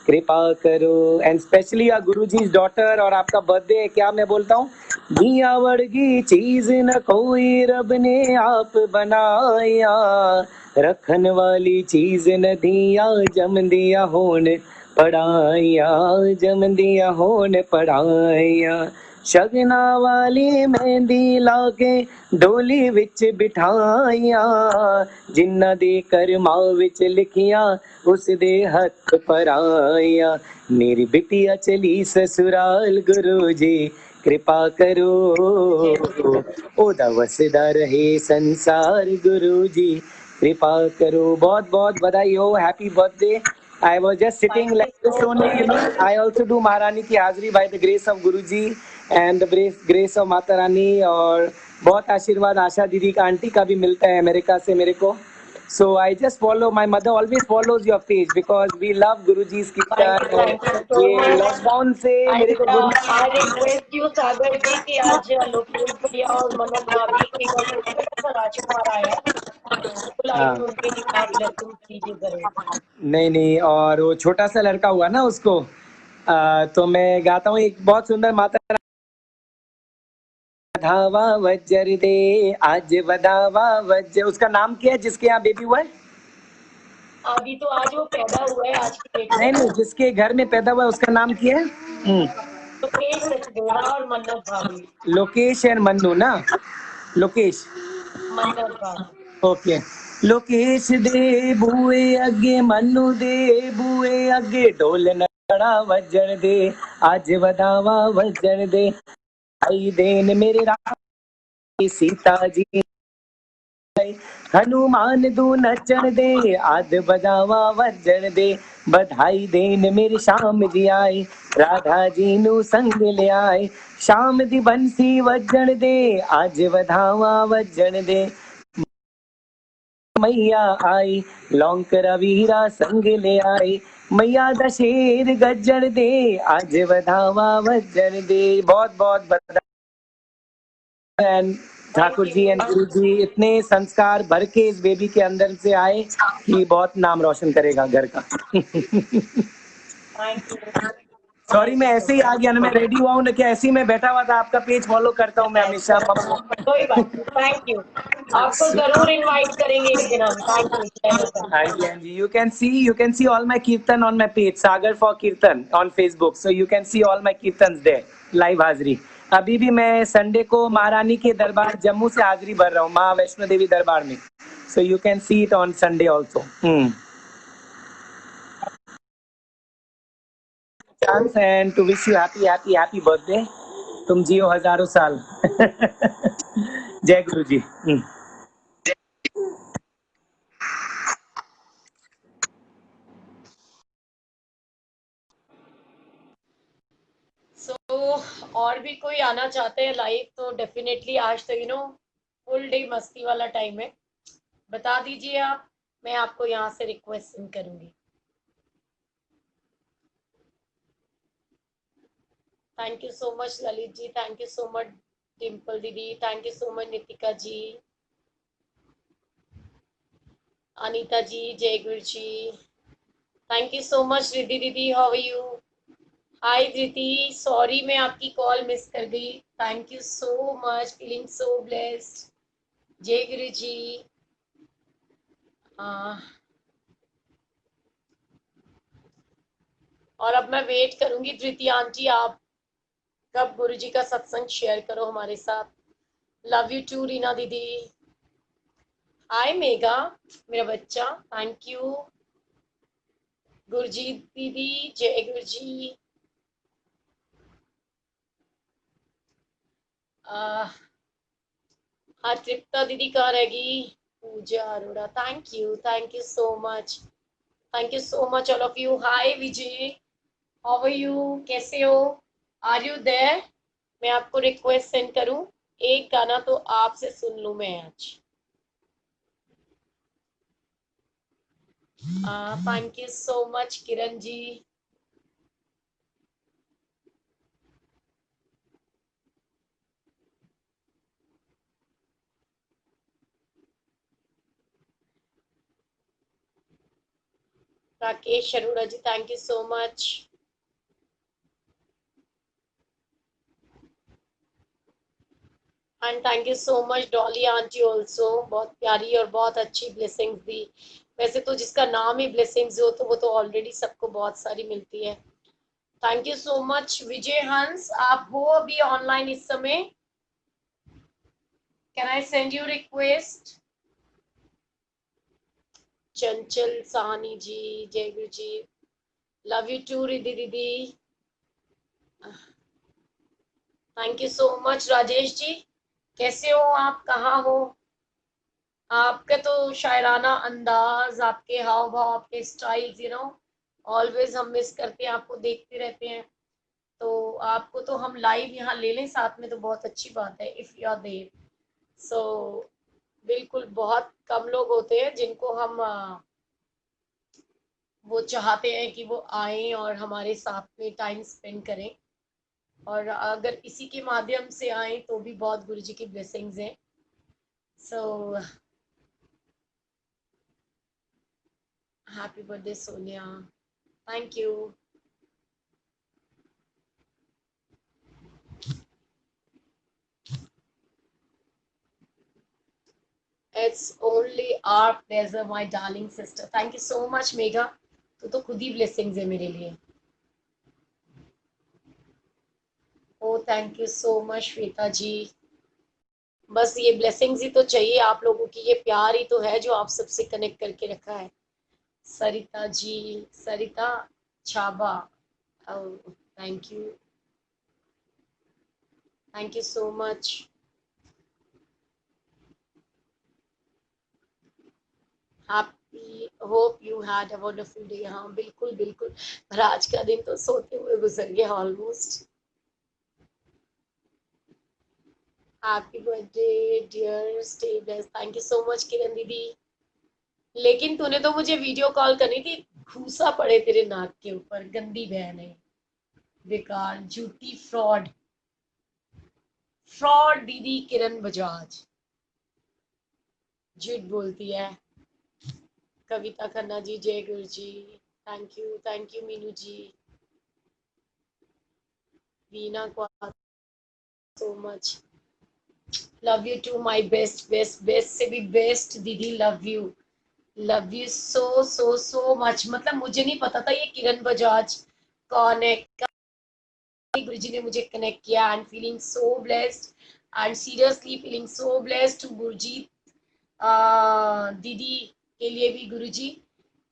कृपा करो। And specially Guru ji daughter, और आपका बर्थडे है, क्या मैं बोलता हूँ, दिया वर्गी चीज न कोई रब ने आप बनाया, रखन वाली चीज न दिया जम दिया होन पढ़ाया, जम दिया होन पढ़ाया। शगना वाली मेहंदी लाके डोली विच बिठाया, जिन्ना दे करमां विच लिखिया उस दे हथ पराया। मेरी बिटिया चली ससुराल गुरु जी कृपा करो, ओदा वसदा रहे संसार गुरु जी कृपा करो। बहुत बहुत बधाई हो, happy birthday. I was just sitting thank you like this so only, you know. Much. I also do महारानी की हाजरी by the grace of Guru ji and the grace of Mata Rani, और बहुत आशीर्वाद आशा दीदी का, आंटी का भी मिलता है अमेरिका से मेरे को। So I just follow, my mother always follows your page because we love Guruji's कीर्तन, और थैंक यू सो ये मच। लॉकडाउन से मेरे को and Guru. I request you सागर जी कि आज लोकेश भैया और मनोज भाभी के घर में छोटा सा राजकुमार आया है, बिल्कुल हाँ, आके उनके लिए आप ब्लेसिंग कीजिए जरूर। नहीं नहीं, और वो छोटा सा लड़का हुआ ना उसको, तो मैं गाता हूँ एक बहुत सुंदर माता धावा वज्र दे, आज वधावा वज्र। उसका नाम क्या है जिसके यहाँ बेबी हुआ है? अभी तो आज वो पैदा हुआ है आज की डेट नहीं में। नहीं, जिसके घर में पैदा हुआ है उसका नाम क्या है? लोकेश सचदेवा और मनोज भाभी। लोकेश एंड मन्नू ना? लोकेश, मनोज भाभी। ओके। लोकेश दे बूए अगे, मन्नू दे बूए अगे, ढोल नड़ा वजन दे, आज वधावा वजन दे। आई देन मेरे राम सीता जी, हनुमान दू नचन दे, आद बजावा वजन दे। बधाई देन मेरे श्याम जी आए, राधा जी नू संग ले आए। श्याम दी बंसी वजन दे, आज वधावा वजन दे। मैया आई लौंकरा वीरा संग ले आई, मैया दा शेर गजन दे, आज वधावा वजन दे। बहुत बहुत बधाई। एंड ठाकुर जी एंड गुरु जी इतने संस्कार भर के इस बेबी के अंदर से आए कि बहुत नाम रोशन करेगा घर का। Thank you. सॉरी, थैंक मैं यू सो ऐसे ही आ गया ना, मैं रेडी हुआ हूँ ना, क्या ऐसे ही मैं बैठा हुआ था, आपका पेज फॉलो करता हूँ मैं हमेशा। कोई बात नहीं, थैंक यू। आपको जरूर इनवाइट करेंगे एक दिन हम। थैंक यू, जय माता। हाँ जी, हाँ जी, you can see all my kirtan on my page Sagar for kirtan on Facebook, so you can see all my kirtan there live हाजिरी। अभी भी मैं संडे को महारानी के दरबार जम्मू से हाजिरी भर रहा हूँ, माँ वैष्णो देवी दरबार में, so you can see it on Sunday also. Chance and to wish you happy happy happy birthday. तुम जियो हजारों साल। जय गुरु जी। और भी कोई आना चाहते हैं लाइव तो डेफिनेटली, आज तो फुल डे मस्ती वाला टाइम है। बता दीजिए आप, मैं आपको यहाँ से रिक्वेस्ट सेंड करूंगी। Thank you so much Lalit ji, thank you so much Dimple दीदी, thank you so much Nitika ji, Anita ji, जय गुरु जी, thank you so much Riddhi दीदी, how are you? Hi Dhriti, sorry मैं आपकी कॉल मिस कर गई। Thank you so much, feeling so blessed. जय गुरु जी। और अब मैं वेट करूंगी धृति आंटी, आप कब गुरु जी का सत्संग शेयर करो हमारे साथ। लव यू टू रीना दीदी। हाय मेगा मेरा बच्चा, थैंक यू। गुरजीत दीदी, जय गुरु जी। हाँ, तृप्ता दीदी कहाँ रहेगी? Pooja Arora, thank you so much, thank you so much all of you. Hi Vijay, how are you, कैसे हो? Are you there? मैं आपको रिक्वेस्ट सेंड करूं, एक गाना तो आपसे सुन लूं मैं आज। Thank you so much Kiran ji. Rakesh Arora ji, thank you so much. And thank you so much Dolly aunty also, बहुत प्यारी और बहुत अच्छी ब्लेसिंग्स दी। वैसे तो जिसका नाम ही ब्लेसिंग्स हो तो वो तो ऑलरेडी सबको बहुत सारी मिलती है। Thank you so much Vijay Hans, आप हो अभी ऑनलाइन इस समय? Can I send you request? Chanchal Sahni ji, जय गुरु ji, love you too Riddhi दीदी, thank you so much. Rajesh ji कैसे हो आप, कहाँ हो? आपका तो शायराना अंदाज, आपके हाव भाव, आपके स्टाइल्स, ऑलवेज हम मिस करते हैं, आपको देखते रहते हैं। तो आपको तो हम लाइव यहाँ ले लें साथ में तो बहुत अच्छी बात है, इफ यू आर देयर। सो बिल्कुल, बहुत कम लोग होते हैं जिनको हम वो चाहते हैं कि वो आए और हमारे साथ में टाइम स्पेंड करें, और अगर इसी के माध्यम से आए तो भी बहुत गुरु जी की ब्लेसिंग्स हैं। So happy birthday Sonia, thank you. It's only our pleasure my darling sister, thank you so much Megha, तो खुद ही ब्लेसिंग्स है मेरे लिए। Oh thank you so much Shweta ji, बस ये ब्लेसिंग्स ही तो चाहिए आप लोगों की, ये प्यार ही तो है जो आप सबसे कनेक्ट करके रखा है। Sarita ji, Sarita Chhaba, thank you, thank you so much. Happy, hope you had a wonderful day. हाँ बिल्कुल बिल्कुल, पर आज का दिन तो सोते हुए गुजर गया almost. Happy birthday dear, stay blessed, thank you so much Kiran दीदी। लेकिन तूने तो मुझे वीडियो कॉल करनी थी, घूसा पड़े तेरे नाक के ऊपर, गंदी बहन है, बेकार झूठी फ्रॉड, फ्रॉड दीदी किरण बजाज, झूठ बोलती है। कविता खन्ना जी, जय गुरु जी, थैंक यू मीनू जी, वीना को so much, love you to my best best best से भी बेस्ट दीदी, love you so so so much. मतलब मुझे नहीं पता था ये किरण बजाज कौन है, गुरु जी ने मुझे कनेक्ट किया, and feeling so blessed, and seriously feeling so blessed to Gurjeet दीदी के लिए भी गुरु जी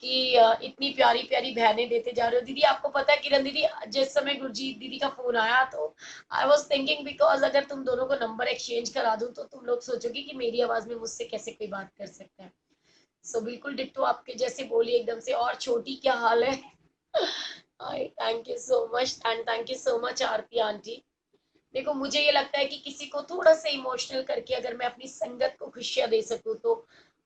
कि इतनी प्यारी प्यारी बहनें देते जा रहे हो। दीदी आपको पता है किरण दीदी, जिस समय गुरजीत दीदी का फोन आया तो आई वॉज थिंकिंग, बिकॉज अगर तुम दोनों को नंबर एक्सचेंज करा दूं तो तुम लोग सोचोगे कि मेरी आवाज में मुझसे कैसे कोई बात कर सकता है। सो बिल्कुल डिट्टो आपके जैसे बोली एकदम से। और छोटी क्या हाल है? Thank you so much, and thank you so much Aarti aunty. देखो मुझे ये लगता है कि किसी को थोड़ा सा इमोशनल करके अगर मैं अपनी संगत को खुशियां दे सकूं तो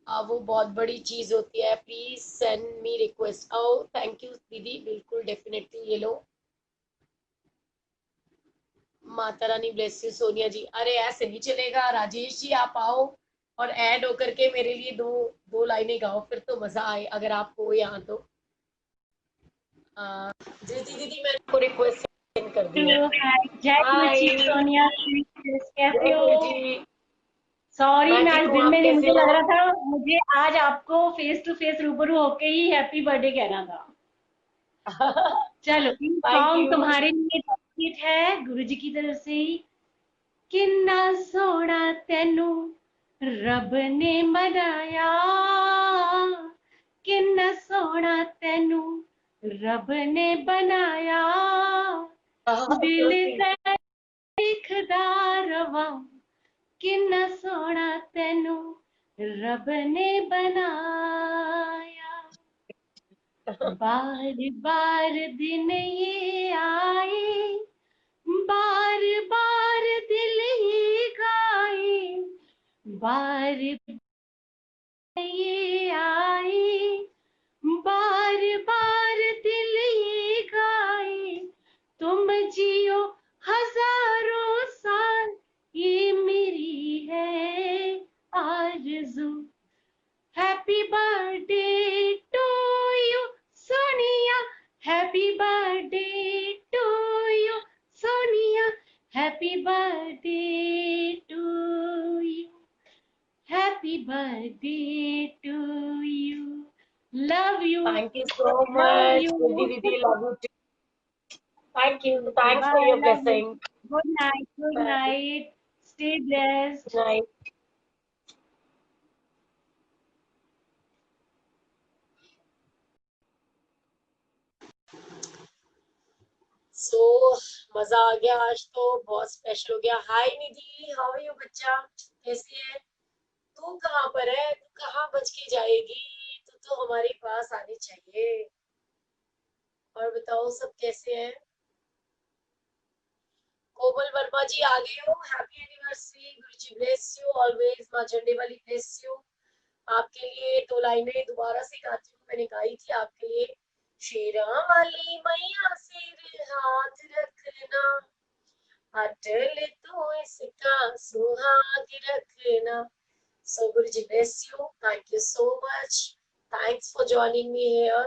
वो बहुत बड़ी चीज होती है। Please send me request. Oh thank you दीदी, बिल्कुल डेफिनेटली, ये लो। Mata Rani bless you Sonia ji. अरे ऐसे नहीं चलेगा राजेश जी, आप आओ और ऐड होकर के मेरे लिए दो दो लाइनें गाओ, फिर तो मजा आए अगर आप हो यहाँ तो। जी दीदी मैंने आपको रिक्वेस्ट सेंड कर दी है। हेलो हाय, जय गुरु हाय, जी सोनिया जी, कैसे जय गुरु हो? जी। सॉरी मैं मैं ठीक आज हूँ, दिन आप में नहीं, कैसे मुझे लग हो? रहा था मुझे आज आपको फेस टू फेस रूबरू होके ही हैप्पी बर्थडे कहना था। चलो थैंक सॉन्ग यू। तुम्हारे लिए गीत है गुरु जी की तरफ से ही। किन्ना सोना तेनू रब ने बनाया, किन्ना सोना तेनू रब ने बनाया, दिल ते दिखदा रवां, किन्ना सोना तेनू रब ने बनाया। बार बार दिन ये आए, बार बार दिल ये गाए, बार ये आए, बार बार दिल ये गाए, तुम जियो हजारों साल, ये मेरी है आरज़ू। Happy birthday to you Sonia, happy birthday to you Sonia, happy birthday to you. Thank you so Love much. you. Didi, love you too. Thank you. Okay, Thanks for bye. your Love you. blessing. Good night. Good Bye. night. Stay blessed. Good night. सो मजा आ गया, आज तो बहुत special हो गया। हाय निधि, how are you बच्चा, कैसी है तू? कहाँ पर है तू? कहाँ बच के जाएगी? तू तो हमारे पास आनी चाहिए। और बताओ सब कैसे हैं? कोमल वर्मा जी आ गए हो, happy anniversary. Guruji bless you always. माँ झंडे वाली ब्लेस यू। आपके लिए दो लाइनें दोबारा से गाती हूँ, मैंने गाई थी आपके लिए। शेरा वाली मैया सिर हाथ रखना, अटल तो इसका सुहाग रखना। So Guruji bless you. Thank you so much. Thanks for joining me here.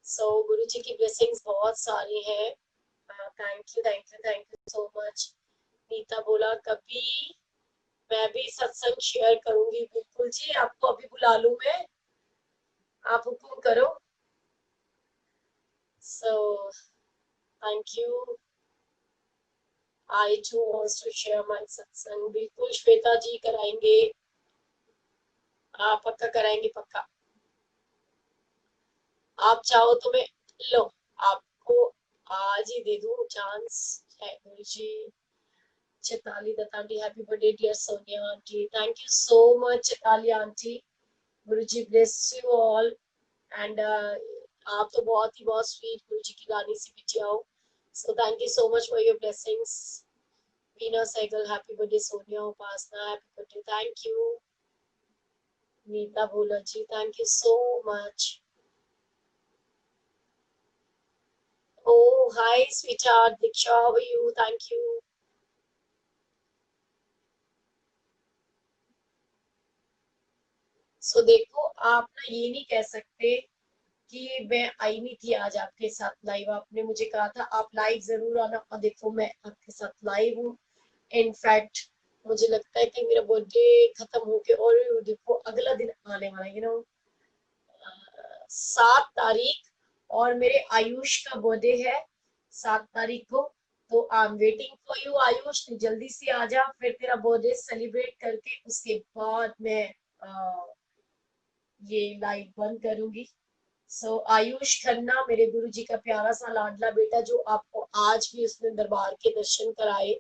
So Guruji की blessings बहुत सारी हैं। Thank you so much. Neeta बोला कभी मैं भी सत्संग शेयर करूंगी। बिल्कुल जी, आपको अभी बुला लूं मैं, आप हुक्म करो। So thank you. I too wants to share my सत्संग। बिल्कुल श्वेता जी कराएंगे, आप पक्का कराएंगे, पक्का। आप चाहो तो मैं लो आपको आज ही दे दूं चांस। जय गुरु ji. Chitali Datta aunty, happy birthday dear Sonia aunty. Thank you so much Chitali aunty. Guru ji bless you all. And आप तो बहुत स्वीट गुरु जी की गानी से पीछे आओ। So thank you so much for your blessings. Veena Sehgal, happy birthday Sonia. Upasana, happy birthday, thank you. Neeta Bhola ji, thank you so much. Oh, hi, sweetheart. Diksha, how are you? Thank you. So देखो, आप ना ये नहीं कह सकते कि मैं आई नहीं थी आज आपके साथ लाइव। आपने मुझे कहा था आप लाइव जरूर आना, और देखो मैं आपके साथ लाइव हूँ। इनफैक्ट मुझे लगता है कि मेरा बर्थडे खत्म होके और देखो अगला दिन आने वाला है, 7 तारीख, और मेरे आयुष का बर्थडे है 7 तारीख को। तो I am waiting for you Ayush, तू जल्दी से आ जा, फिर तेरा बर्थडे सेलिब्रेट करके उसके बाद मैं ये लाइव बंद करूंगी। सो आयुष खन्ना, मेरे गुरुजी का प्यारा सा लाडला बेटा, जो आपको आज भी उसने दरबार के दर्शन कराए।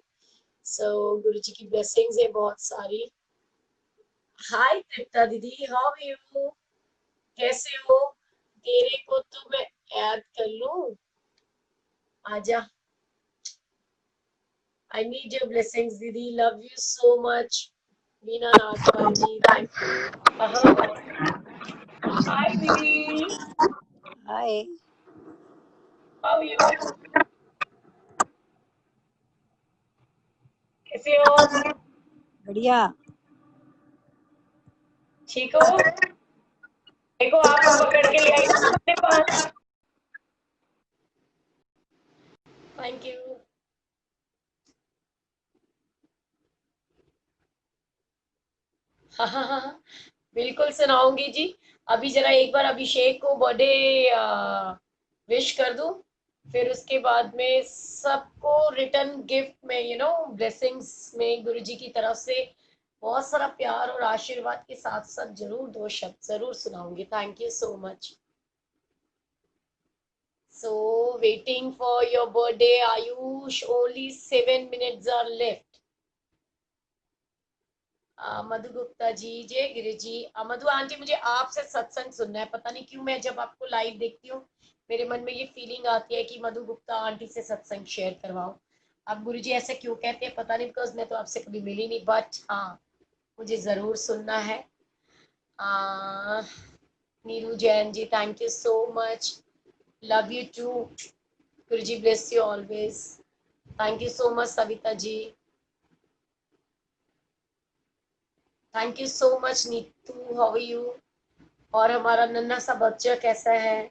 सो गुरुजी की ब्लेसिंग्स है बहुत सारी। हाय तृप्ता दीदी, हाउ आर यू, कैसे हो? तेरे को तो मैं ऐड कर लूं, आजा। I need your blessings, Didi. Love you so much. Meena Nagpal ji, thank you. Hi, Didi. Hi. How are you? कैसे हो? बढ़िया। ठीक हो? देखो आपको पकड़ के ले आई ना अपने पास। Thank you. हाँ, बिल्कुल सुनाऊंगी जी। अभी जरा एक बार अभिषेक को बर्थडे विश कर दूं, फिर उसके बाद में सबको रिटर्न गिफ्ट में ब्लेसिंग्स में गुरुजी की तरफ से बहुत सारा प्यार और आशीर्वाद के साथ साथ जरूर 2 शब्द जरूर सुनाऊंगी। Thank you so much. So waiting for your birthday Ayush, only 7 minutes are left. Madhu Gupta ji, जय गिरि जी। मधु आंटी, मुझे आपसे सत्संग सुनना है। पता नहीं क्यों मैं जब आपको लाइव देखती हूँ मेरे मन में ये फीलिंग आती है कि मधु गुप्ता आंटी से सत्संग शेयर करवाओ। अब गुरुजी ऐसे क्यों कहते हैं पता नहीं, बिकॉज मैं तो आपसे कभी मिली नहीं, बट हाँ मुझे जरूर सुनना है। Neeru Jain ji, thank you so much. Love you too. Guruji bless you always. Thank you so much Savita ji. Thank you so much Neetu, how are you? और हमारा नन्हा सा बच्चा कैसा है?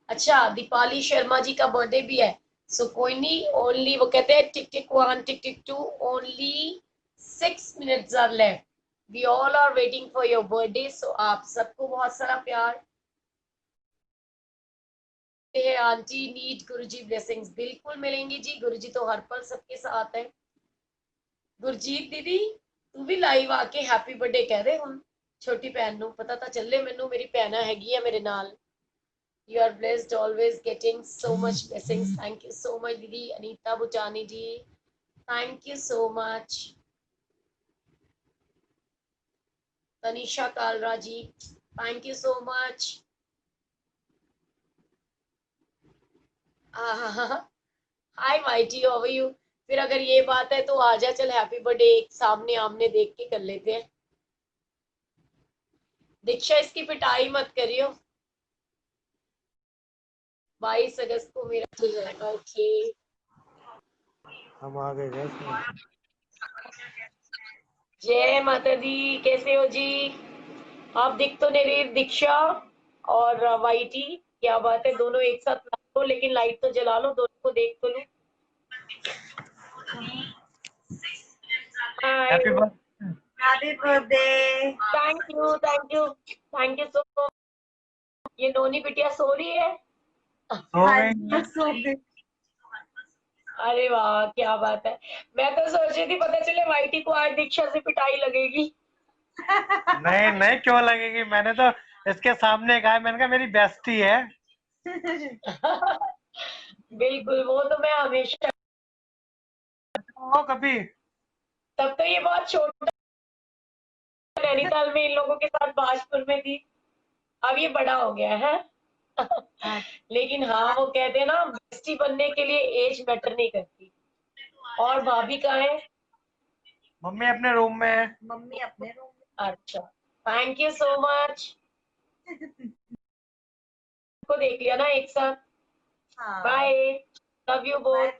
अच्छा, दीपाली शर्मा जी का बर्थडे भी है। सो कोई नहीं, ओनली वो कहते हैं टिक टिक 1 टिक टिक 2, only 6 minutes are left. We all are waiting for your birthday. So आप सबको बहुत सारा प्यार है। आंटी नीड गुरुजी ब्लेसिंग्स, बिल्कुल मिलेंगी जी। गुरुजी तो हर पल सबके साथ है। गुरजीत दीदी तू भी लाइव आके हैप्पी बर्थडे कह दे हुन छोटी भैन नू, पता ਤਾਂ ਚੱਲੇ ਮੈਨੂੰ ਮੇਰੀ ਭੈਣਾ ਹੈਗੀ ਆ ਮੇਰੇ ਨਾਲ। You are blessed, always getting so much blessings. Thank you so much दीदी। Anita Buchani ji thank you so much। Tanisha Kalra ji thank you so much। Hi mighty, how are you. फिर अगर ये बात है तो आजा, चल हैप्पी बर्थडे एक सामने आमने देख के कर लेते हैं। दीक्षा इसकी पिटाई मत करियो, 22 अगस्त को मेरा हो जाएगा। ओके हम आ गए थे इसमें। जय माता दी, कैसे हो जी आप। दिख तो नहीं रही दीक्षा और वाईटी, क्या बात है, दोनों एक साथ ना हो, लेकिन लाइट तो जला लो, दोनों को देख तो लूं। Happy birthday. Happy birthday. Thank you thank you thank you so much. ये नोनी बिटिया सो रही है। सो गई। अरे वाह क्या बात है। मैं तो सोच रही थी पता चले वाईटी को आज दीक्षा से पिटाई लगेगी। नहीं नहीं, क्यों लगेगी, मैंने तो इसके सामने कहा, मैंने कहा मेरी बेस्टी है। बिल्कुल, वो तो मैं हमेशा। वो कभी तब तो ये बहुत छोटा नैनीताल में इन लोगों के साथ भाजपुर में थी, अब ये बड़ा हो गया है। लेकिन हाँ वो कहते हैं ना बेस्टी बनने के लिए एज मैटर नहीं करती। और भाभी कहाँ है। मम्मी अपने रूम में है। मम्मी अपने रूम में। अच्छा थैंक यू सो मच। को देख लिया ना एक साथ। हाँ bye, love you both. Bye.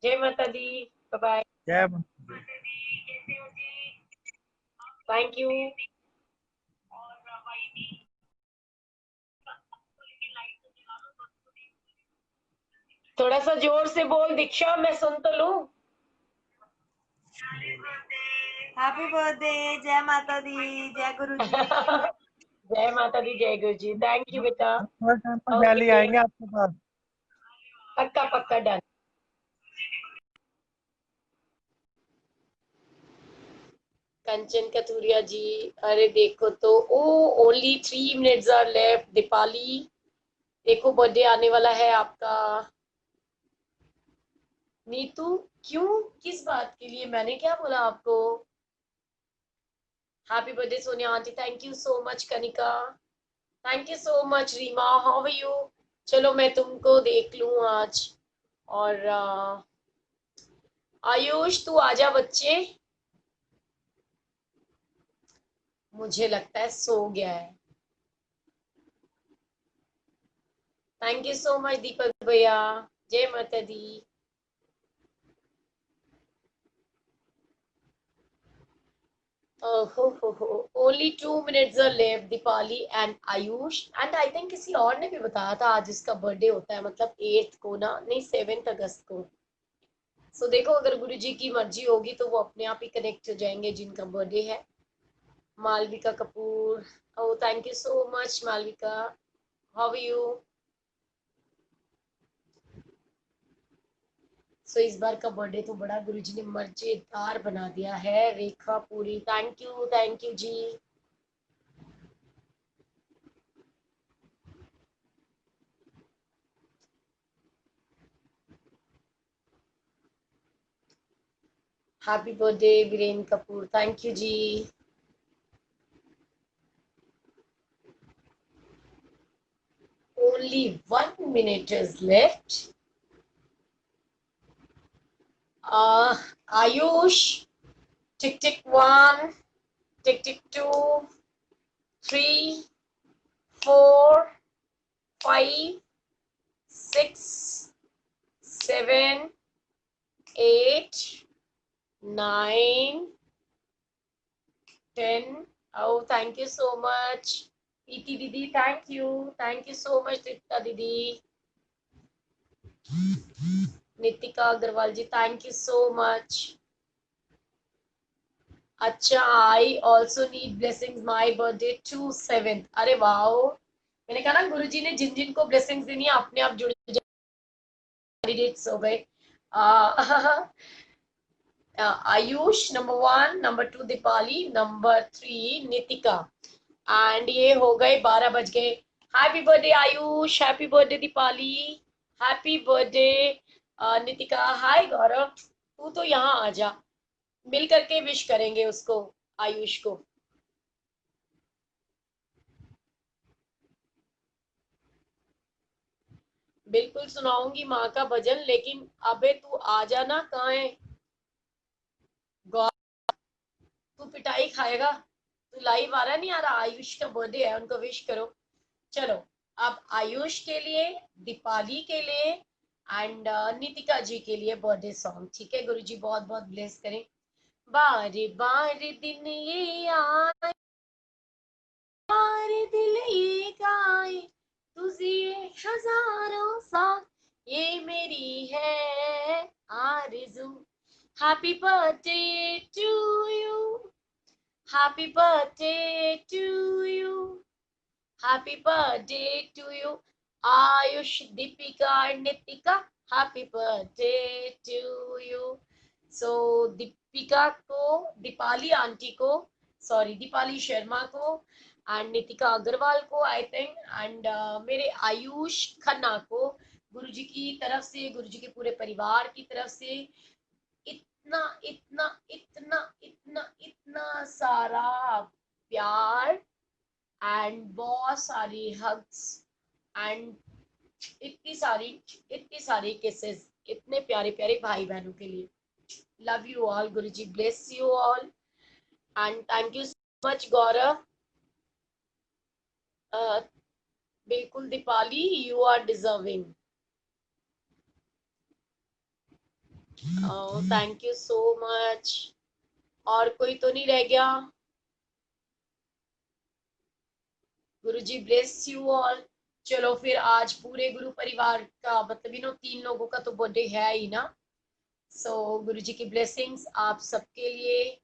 जय माता दी, बाय। जय थैंक यू। थोड़ा सा जोर से बोल दीक्षा, मैं सुन तो लूं। Happy birthday. जय माता दी, जय गुरु जी। जय माता दी, जय गुरु जी। थैंक यू बेटा। थोड़े टाइम पर ओके दिल्ली आएंगे आपके पास। पक्का पक्का डन। कंचन कथूरिया जी, अरे देखो तो oh only 3 minutes are left. Deepali देखो बर्थडे आने वाला है आपका। नीतू क्यों, किस बात के लिए, मैंने क्या बोला आपको। Happy birthday Sonia aunty, thank you so much. Kanika thank you so much. Reema how are you. चलो मैं तुमको देख लूं आज। और आयुष तू आजा बच्चे, मुझे लगता है सो गया है। Thank you so much Deepak भैया, जय माता दी। Only 2 minutes are left। Deepali and Ayush and I think किसी और ने भी बताया था आज इसका बर्थडे होता है, मतलब 8 को ना, नहीं 7 अगस्त को। सो देखो अगर गुरु जी की मर्जी होगी तो वो अपने आप ही कनेक्ट हो जाएंगे जिनका बर्थडे है। Malvika Kapoor, oh thank you so much Malvika, how are you. So इस बार का बर्थडे तो बड़ा गुरुजी ने मजेदार बना दिया है। Rekha Puri thank you ji. Happy birthday Virendra Kapoor, thank you ji. Only 1 minute is left। Ayush, tick tick 1, tick tick 2, 3, 4, 5, 6, 7, 8, 9, 10। Oh thank you so much प्रीति दीदी, थैंक यू सो मच। तृप्ता दीदी, Nitika Agarwal ji, thank you so much. अच्छा, I also need blessings, my birthday 2/7। अरे वाह, मैंने कहा ना गुरुजी ने जिन जिन को ब्लेसिंग्स देनी है अपने आप जुड़ डेट्स हो गए। Ayush number 1, number 2 Deepali, number 3 Nitika. And ये हो गए 12 बज गए। Happy birthday Ayush, happy birthday Deepali, happy birthday Nitika. Hi Gaurav, तू तो यहाँ आ जा, मिल करके विश करेंगे उसको, आयुष को। बिल्कुल सुनाऊंगी माँ का भजन, लेकिन अबे तू आ जाना, कहाँ है गौरव? तू पिटाई खाएगा, तू लाइव आ रहा नहीं आ रहा? आयुष का बर्थडे है, उनको विश करो। चलो, अब आयुष के लिए, दीपाली के लिए एंड नितिका जी के लिए बर्थडे सॉन्ग, ठीक है? गुरुजी बहुत बहुत ब्लेस करें। बार बार दिन ये आए, बार दिल ये गाए, तुझे हजारों साल, ये मेरी है आरज़ू। Happy birthday to you, happy birthday to you, happy birthday to you. Ayush, Deepika and Nitika, happy birthday to you. So Deepika को, दीपाली आंटी को, सॉरी दीपाली शर्मा को एंड नितिका अग्रवाल को आई थिंक, एंड मेरे आयुष खन्ना को गुरुजी की तरफ से, गुरुजी के पूरे परिवार की तरफ से इतना इतना इतना इतना इतना सारा प्यार एंड बहुत सारी हग्स एंड इतनी सारी किसेस, इतने प्यारे प्यारे भाई बहनों के लिए। Love you all, Guruji bless you all and thank you so much Gaurav. बिल्कुल Deepali, you are deserving. Thank you so much. और कोई तो नहीं रह गया? Guruji bless you all. चलो फिर आज पूरे गुरु परिवार का, मतलब 3 लोगों का तो बर्थडे है ही ना। सो गुरुजी की ब्लेसिंग्स आप सबके लिए।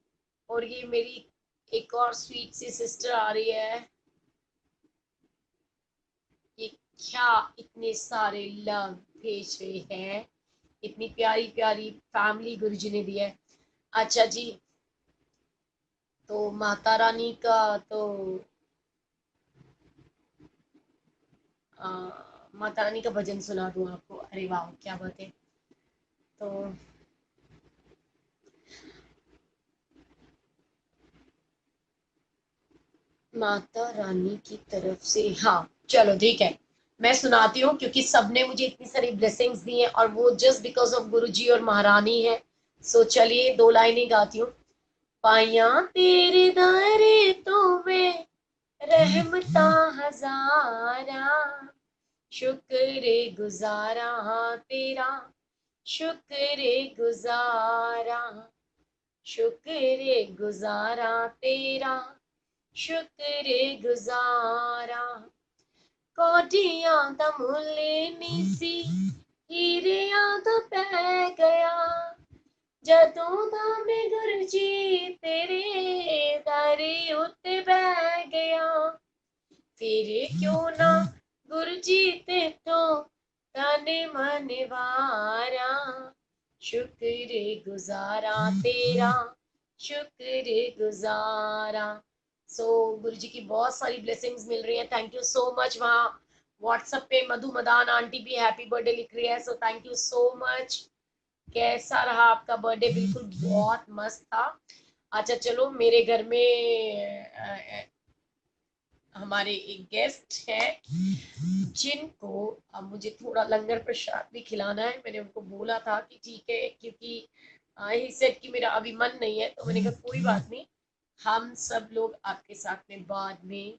और ये मेरी एक और स्वीट सी सिस्टर आ रही है, ये क्या इतने सारे लव भेज रहे हैं, इतनी प्यारी प्यारी फैमिली गुरुजी ने दी है। अच्छा जी, तो माता रानी का तो आ, माता रानी का भजन सुना दूं आपको? अरे वाह, क्या बात है। तो माता रानी की तरफ से, हाँ चलो ठीक है, मैं सुनाती हूँ, क्योंकि सबने मुझे इतनी सारी ब्लेसिंग्स दी हैं और वो जस्ट बिकॉज ऑफ गुरुजी और महारानी है। सो चलिए 2 लाइनें गाती हूँ। पाया तेरे दर तो मैं रहमता हजारा, शुक्र गुजारा तेरा, शुक्र गुजारा, शुक्र गुजारा तेरा, शुक्र गुजारा। कोटियां दा मुल्ले नीसी, हीरियां दा पै गया, जदों दा मैं गुरुजी तेरे दर उत्ते बह गया। फिर क्यों ना गुरुजी ते तो तन मन वारा, शुक्र गुजारा तेरा, शुक्र गुजारा। सो गुरुजी की बहुत सारी ब्लेसिंग्स मिल रही है, थैंक यू सो मच। वहाँ व्हाट्सएप पे मधु मदान आंटी भी हैप्पी बर्थडे लिख रही है, सो थैंक यू सो मच। कैसा रहा आपका बर्थडे? बिल्कुल बहुत मस्त था। अच्छा चलो, मेरे घर में हमारे एक गेस्ट हैं जिनको अब मुझे थोड़ा लंगर प्रसाद भी खिलाना है। मैंने उनको बोला था कि ठीक है, क्योंकि ही सेड कि मेरा अभी मन नहीं है, तो मैंने कहा कोई बात नहीं, हम सब लोग आपके साथ में बाद में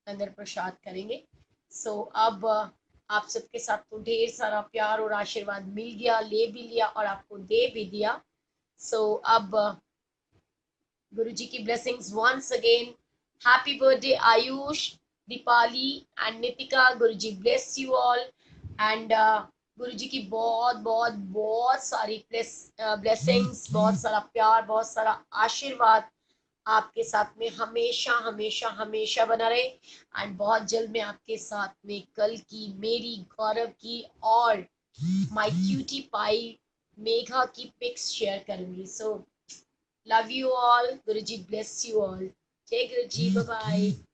लंगर प्रसाद करेंगे। सो अब आप सबके साथ तो ढेर सारा प्यार और आशीर्वाद मिल गया, ले भी लिया और आपको दे भी दिया। सो अब गुरुजी की blessings once again. Happy birthday Ayush, Deepali and Nitika, Guruji bless you all and Guruji की बहुत बहुत बहुत सारी ब्लेसिंग्स, बहुत सारा प्यार, बहुत सारा आशीर्वाद आपके साथ में हमेशा हमेशा हमेशा बना रहे। एंड बहुत जल्द मैं आपके साथ में कल की, मेरी, गौरव की और माय क्यूटी पाई मेघा की पिक्स शेयर करूंगी। So love you all, Guruji bless you all. जय गुरुजी, बाय बाय।